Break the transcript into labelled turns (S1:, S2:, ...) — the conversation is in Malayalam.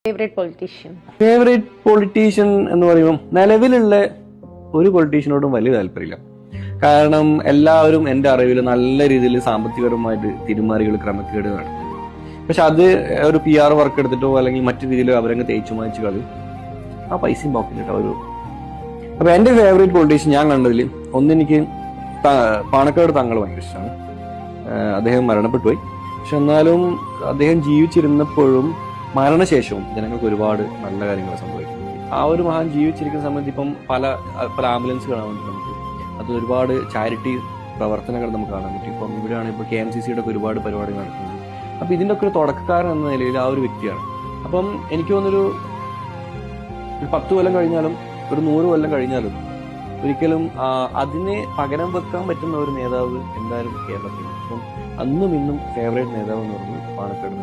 S1: ഫേവറേറ്റ് പൊളിറ്റീഷ്യൻ എന്ന് പറയുമ്പോൾ നിലവിലുള്ള ഒരു പൊളിറ്റീഷ്യനോടും വലിയ താല്പര്യമില്ല. കാരണം എല്ലാവരും എൻ്റെ അറിവിൽ നല്ല രീതിയിൽ സാമ്പത്തികപരമായിട്ട് തിരുമാറികൾ ക്രമക്കേട് നടത്തുന്നു. പക്ഷെ അത് ഒരു PR വർക്ക് എടുത്തിട്ടോ അല്ലെങ്കിൽ മറ്റു രീതിയിലോ അവരങ്ങ് തേച്ചു മായ്ച്ചു കളി ആ പൈസയും പോക്കിട്ടോ ഒരു. അപ്പൊ എൻ്റെ ഫേവറേറ്റ് പൊളിറ്റീഷ്യൻ ഞാൻ കണ്ടതിൽ ഒന്നെനിക്ക് പാണക്കാട് തങ്ങൾ ഭയങ്കര ഇഷ്ടമാണ്. അദ്ദേഹം മരണപ്പെട്ടു പോയി. പക്ഷെ എന്നാലും അദ്ദേഹം ജീവിച്ചിരുന്നപ്പോഴും മരണശേഷവും ജനങ്ങൾക്ക് ഒരുപാട് നല്ല കാര്യങ്ങൾ സംഭവിക്കും. ആ ഒരു മഹാൻ ജീവിച്ചിരിക്കുന്ന സമയത്ത് ഇപ്പം പല ആംബുലൻസ് കാണാൻ വേണ്ടി നമുക്ക് അത് ഒരുപാട് ചാരിറ്റി പ്രവർത്തനങ്ങൾ നമുക്ക് കാണാൻ പറ്റും. ഇപ്പം ഇവിടെയാണ് ഇപ്പോൾ KMCCയുടെ ഒക്കെ ഒരുപാട് പരിപാടികൾ നടക്കുന്നത്. അപ്പം ഇതിൻ്റെ ഒക്കെ ഒരു തുടക്കക്കാരൻ എന്ന നിലയിൽ ആ ഒരു വ്യക്തിയാണ്. അപ്പം എനിക്ക് തോന്നുന്നൊരു 10 കൊല്ലം കഴിഞ്ഞാലും ഒരു 100 കൊല്ലം കഴിഞ്ഞാലും ഒരിക്കലും അതിനെ പകരം വെക്കാൻ പറ്റുന്ന ഒരു നേതാവ് എന്തായാലും കേരളത്തിൽ. അപ്പം അന്നും ഇന്നും ഫേവറേറ്റ് നേതാവ് എന്ന് പറയുന്നത് പാണക്കാട്.